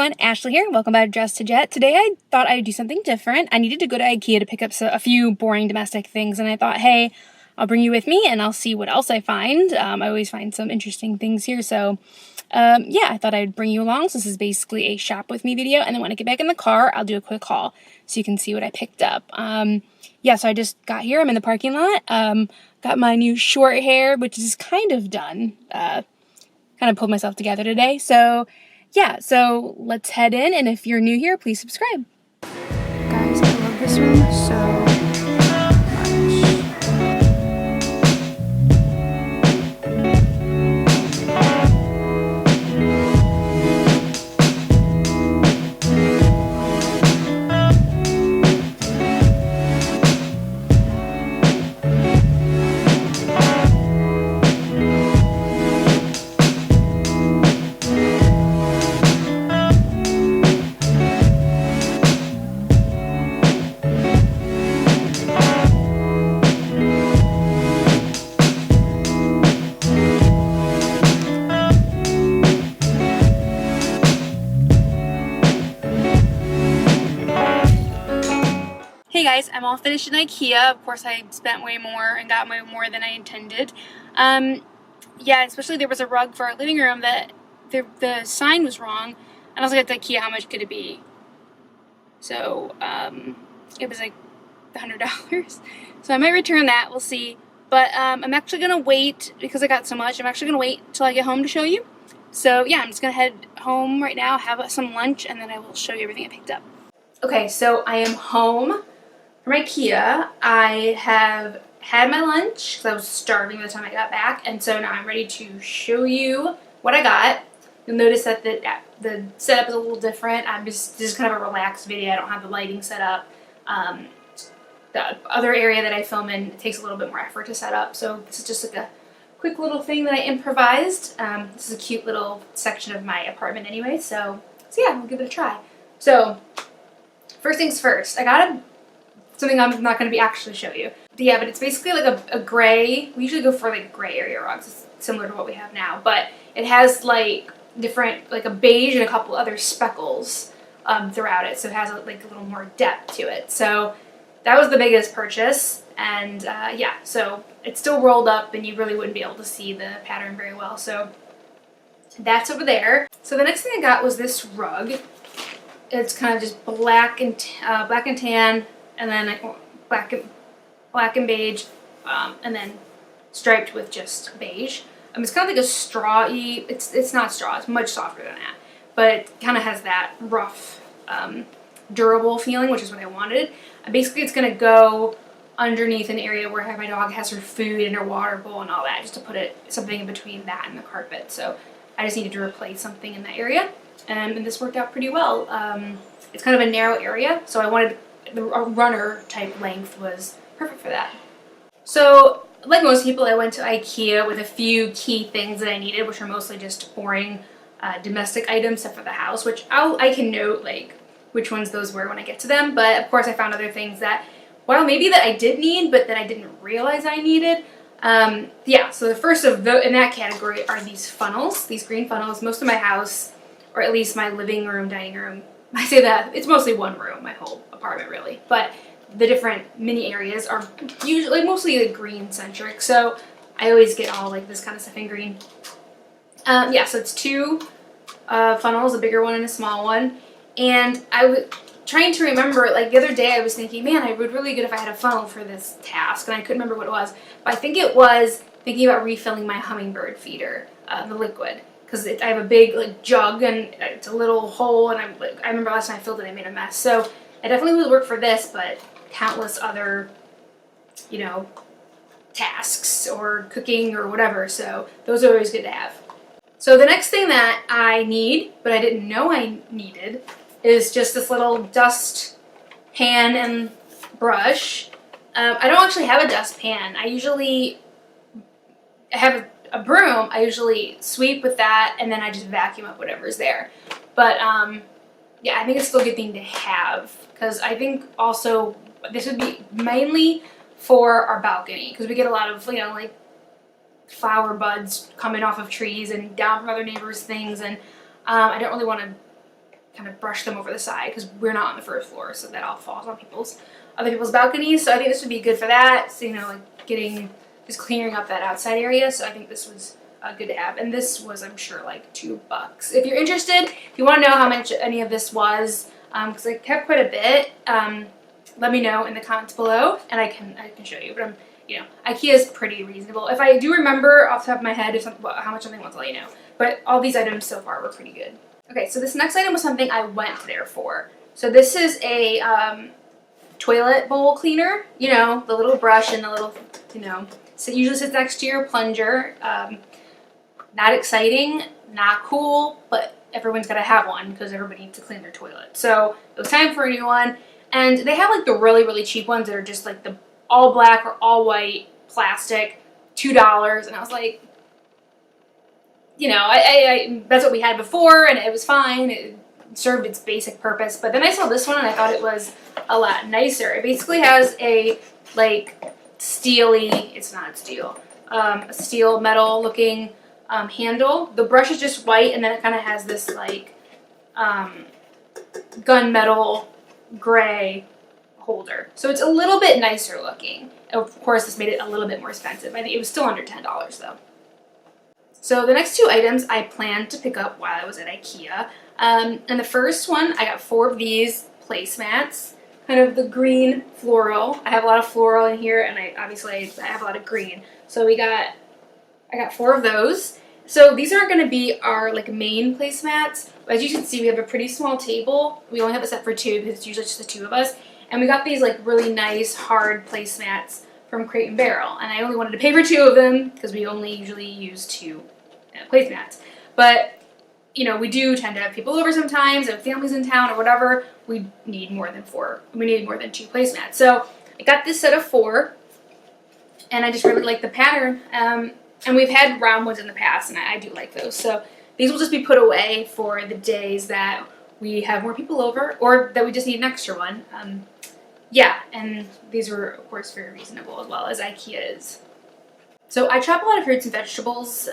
everyone, Ashley here. Welcome back to Dress to Jet. Today I thought I'd do something different. I needed to go to Ikea to pick up a few boring domestic things, and I thought, hey, I'll bring you with me and I'll see what else I find. I always find some interesting things here, so yeah, I thought I'd bring you along. So this is basically a shop with me video, and then when I get back in the car, I'll do a quick haul so you can see what I picked up. Yeah, so I just got here. I'm in the parking lot. Got my new short hair, which is kind of done. Kind of pulled myself together today, so yeah, so let's head in, and if you're new here, please subscribe. Guys, I love this room so much. Hey guys, I'm all finished in Ikea. Of course, I spent way more and got way more than I intended. Yeah, especially there was a rug for our living room that the sign was wrong, and I was like at Ikea, how much could it be? So it was like $100. So I might return that. We'll see. But I'm actually gonna wait because I got so much. I'm actually gonna wait till I get home to show you. So yeah, I'm just gonna head home right now, have some lunch, and then I will show you everything I picked up. Okay, so I am home from Ikea. I have had my lunch because I was starving by the time I got back, and so now I'm ready to show you what I got. You'll notice that the setup is a little different. This is kind of a relaxed video. I don't have the lighting set up. The other area that I film in, it takes a little bit more effort to set up, so this is just like a quick little thing that I improvised. This is a cute little section of my apartment anyway, so yeah, we'll give it a try. So first things first, I got something I'm not going to be actually show you. But yeah, but it's basically like a gray. We usually go for like gray area rugs. It's similar to what we have now, but it has like different, like a beige and a couple other speckles throughout it. So it has like a little more depth to it. So that was the biggest purchase. And yeah, so it's still rolled up and you really wouldn't be able to see the pattern very well. So that's over there. So the next thing I got was this rug. It's kind of just black and tan, and then like black and beige, and then striped with just beige. It's kind of like a straw-y. It's not straw. It's much softer than that, but it kind of has that rough, durable feeling, which is what I wanted. Basically, it's gonna go underneath an area where my dog has her food and her water bowl and all that, just to put something in between that and the carpet. So I just needed to replace something in that area. And this worked out pretty well. It's kind of a narrow area, so I wanted a runner type length was perfect for that. So like most people, I went to Ikea with a few key things that I needed, which are mostly just boring domestic items stuff for the house, which I can note like which ones those were when I get to them. But of course I found other things that, well, maybe that I did need, but that I didn't realize I needed. Yeah, so the first of in that category are these funnels, these green funnels. Most of my house, or at least my living room, dining room, I say that, it's mostly one room, my whole apartment really, but the different mini areas are usually mostly like green centric, so I always get all like this kind of stuff in green. Yeah, so it's two funnels, a bigger one and a small one, and I was trying to remember, like the other day I was thinking, man, I would really good if I had a funnel for this task, and I couldn't remember what it was, but I think it was thinking about refilling my hummingbird feeder, the liquid. Because I have a big like jug and it's a little hole, and I remember last time I filled it, I made a mess. So it definitely would work for this, but countless other, you know, tasks or cooking or whatever. So those are always good to have. So the next thing that I need, but I didn't know I needed, is just this little dust pan and brush. I don't actually have a dust pan. I have a broom. I usually sweep with that, and then I just vacuum up whatever's there. But yeah, I think it's still a good thing to have, because I think also this would be mainly for our balcony, because we get a lot of, you know, like flower buds coming off of trees and down from other neighbors' things, and I don't really want to kind of brush them over the side because we're not on the first floor, so that all falls on other people's balconies. So I think this would be good for that. So, you know, like just clearing up that outside area. So I think this was good to have. And this was, I'm sure, like $2. If you're interested, if you want to know how much any of this was, because I kept quite a bit, let me know in the comments below, and I can show you. But you know, IKEA is pretty reasonable. If I do remember off the top of my head how much something was, I'll let you know. But all these items so far were pretty good. Okay, so this next item was something I went there for. So this is a toilet bowl cleaner. You know, the little brush and the little, you know, so it usually sits next to your plunger. Not exciting, not cool, but everyone's got to have one because everybody needs to clean their toilet. So it was time for a new one. And they have like the really, really cheap ones that are just like the all black or all white plastic, $2. And I was like, you know, that's what we had before, and it was fine. It served its basic purpose. But then I saw this one and I thought it was a lot nicer. It basically has a like steely, it's not steel, a steel metal looking handle. The brush is just white, and then it kind of has this like gunmetal gray holder. So it's a little bit nicer looking. Of course, this made it a little bit more expensive. I think it was still under $10 though. So the next 2 items I planned to pick up while I was at IKEA. And the first one, I got 4 of these placemats, kind of the green floral. I have a lot of floral in here, and I have a lot of green. So I got 4 of those. So these aren't going to be our like main placemats. As you can see, we have a pretty small table. We only have it set for 2 because it's usually just the 2 of us. And we got these like really nice hard placemats from Crate & Barrel. And I only wanted to pay for 2 of them because we only usually use 2 placemats. But, you know, we do tend to have people over sometimes, and families in town or whatever. We need more than 4. We need more than 2 placemats. So I got this set of 4, and I just really like the pattern. And we've had round ones in the past, and I do like those. So these will just be put away for the days that we have more people over, or that we just need an extra one. Yeah, and these were, of course, very reasonable, as well as IKEA is. So I chop a lot of fruits and vegetables.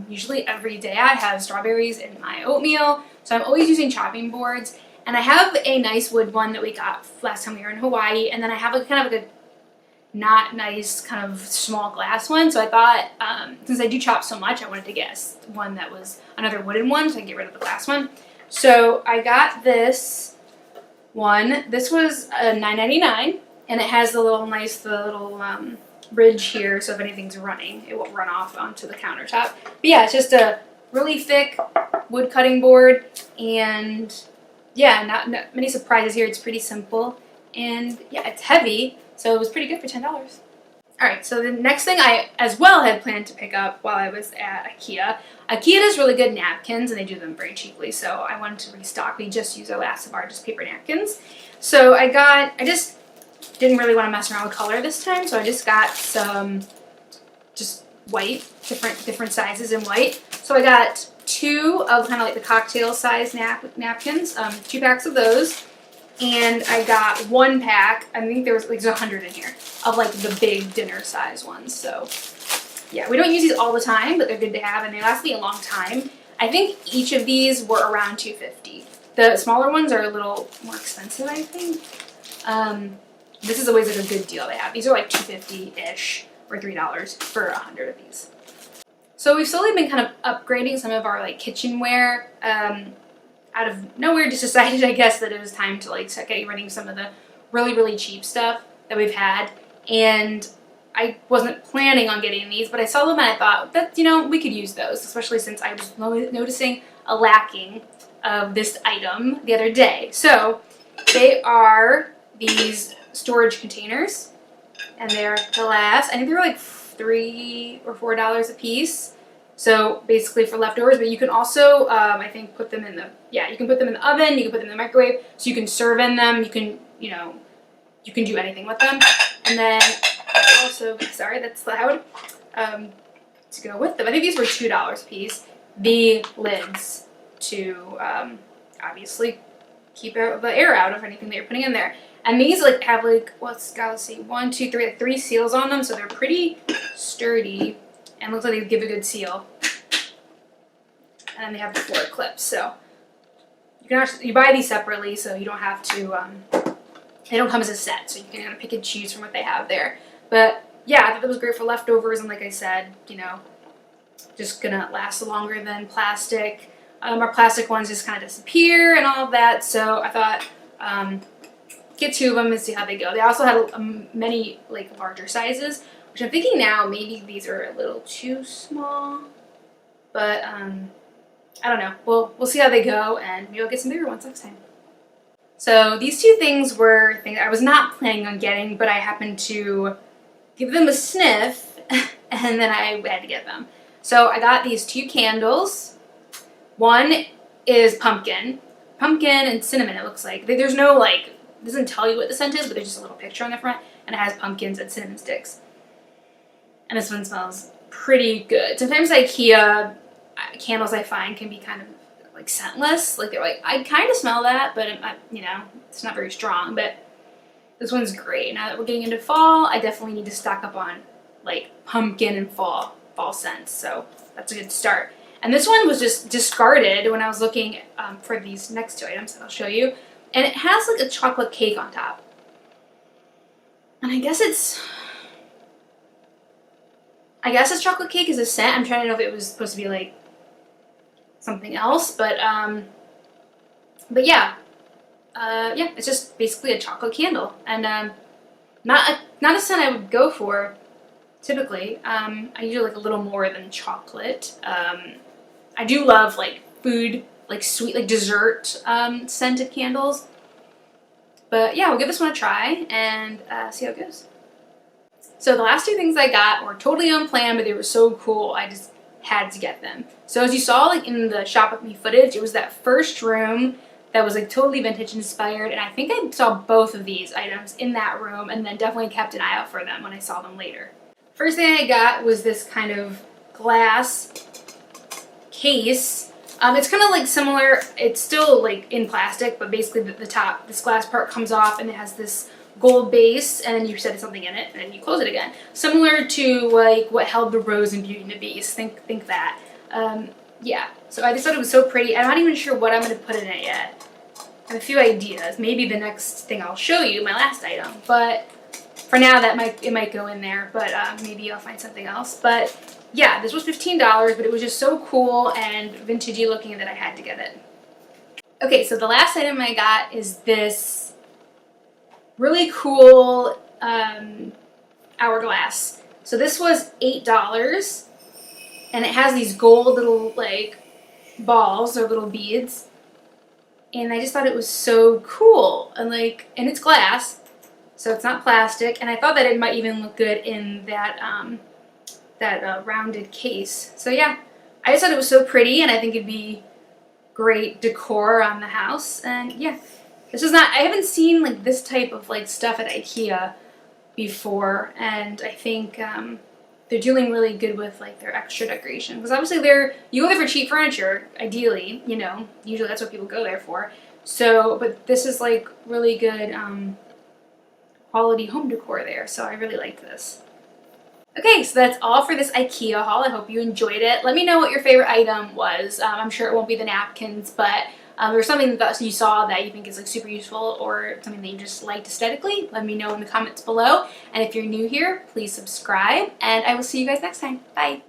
Usually every day I have strawberries in my oatmeal, so I'm always using chopping boards. And I have a nice wood one that we got last time we were in Hawaii, and then I have a kind of like a not nice kind of small glass one. So I thought, since I do chop so much, I wanted to get one that was another wooden one so I can get rid of the glass one. So I got this one. This was $9.99, and it has the little ridge here, so if anything's running, it won't run off onto the countertop. But yeah, it's just a really thick wood cutting board, and yeah, not many surprises here. It's pretty simple, and yeah, it's heavy, so it was pretty good for $10. Alright, so the next thing I as well had planned to pick up while I was at IKEA. IKEA does really good napkins, and they do them very cheaply, so I wanted to restock. We just use our last of our just paper napkins. So I just didn't really want to mess around with color this time, so I just got some just white, different sizes in white. So I got 2 of kind of like the cocktail size napkins, 2 packs of those. And I got 1 pack, I think there's 100 in here, of like the big dinner size ones. So yeah, we don't use these all the time, but they're good to have, and they last me a long time. I think each of these were around $2.50. The smaller ones are a little more expensive, I think. This is always like a good deal they have. These are like $2.50-ish or $3 for 100 of these. So we've slowly been kind of upgrading some of our like kitchenware. Out of nowhere, just decided, I guess, that it was time to like start getting rid of some of the really, really cheap stuff that we've had. And I wasn't planning on getting these, but I saw them and I thought that, you know, we could use those, especially since I was noticing a lacking of this item the other day. So they are these storage containers, and they're glass. I think they're like $3 or $4 a piece. So basically for leftovers, but you can also, I think, put them in the, you can put them in the oven, you can put them in the microwave, so you can serve in them, you can, you know, you can do anything with them. And then also, sorry, that's loud, to go with them. I think these were $2 a piece. The lids to, obviously, keep the air out of anything that you're putting in there. And these like have like, let's see, 1, 2, 3, like 3 seals on them, so they're pretty sturdy. And looks like they give a good seal. And then they have the 4 clips, so you can actually, you buy these separately, so you don't have to, they don't come as a set, so you can kind of pick and choose from what they have there. But yeah, I thought that was great for leftovers, and like I said, you know, just gonna last longer than plastic. Our plastic ones just kind of disappear and all of that, so I thought get 2 of them and see how they go. They also had many like larger sizes, which I'm thinking now maybe these are a little too small, but I don't know. We'll see how they go, and maybe I'll get some bigger ones next time. So these 2 things were things I was not planning on getting, but I happened to give them a sniff, and then I had to get them. So I got these 2 candles. One is pumpkin and cinnamon. It looks like there's no like, it doesn't tell you what the scent is, but there's just a little picture on the front, and it has pumpkins and cinnamon sticks. And this one smells pretty good. Sometimes IKEA candles I find can be kind of like scentless. Like they're like, I kind of smell that, but you know, it's not very strong. But this one's great. Now that we're getting into fall, I definitely need to stock up on like pumpkin and fall scents. So that's a good start. And this one was just discarded when I was looking for these next 2 items that I'll show you. And it has like a chocolate cake on top. And I guess it's chocolate cake is a scent. I'm trying to know if it was supposed to be like something else, but yeah, yeah, it's just basically a chocolate candle, and not a scent I would go for typically. I usually like a little more than chocolate. I do love like food, like sweet, like dessert scented candles, but yeah, we'll give this one a try and see how it goes. So the last 2 things I got were totally unplanned, but they were so cool, I just had to get them. So as you saw like in the Shop With Me footage, it was that first room that was like totally vintage inspired, and I think I saw both of these items in that room, and then definitely kept an eye out for them when I saw them later. First thing I got was this kind of glass case. It's kind of like similar, it's still like in plastic, but basically the top, this glass part comes off and it has this gold base, and then you set something in it and then you close it again. Similar to like what held the rose in Beauty and the Beast. Think that. Yeah, so I just thought it was so pretty. I'm not even sure what I'm going to put in it yet. I have a few ideas. Maybe the next thing I'll show you, my last item, but for now it might go in there, but maybe I'll find something else. But yeah, this was $15, but it was just so cool and vintagey looking that I had to get it. Okay, so the last item I got is this really cool hourglass. So this was $8, and it has these gold little like balls or little beads, and I just thought it was so cool, and like, and it's glass, so it's not plastic, and I thought that it might even look good in that rounded case. So yeah, I just thought it was so pretty, and I think it'd be great decor around the house. And yeah, this is not, I haven't seen like this type of like stuff at IKEA before, and I think they're doing really good with like their extra decoration, because obviously you go there for cheap furniture, ideally, you know, usually that's what people go there for. So, but this is like really good quality home decor there, so I really like this. Okay, so that's all for this IKEA haul. I hope you enjoyed it. Let me know what your favorite item was. I'm sure it won't be the napkins, but there's something that you saw that you think is like super useful, or something that you just liked aesthetically. Let me know in the comments below. And if you're new here, please subscribe, and I will see you guys next time. Bye!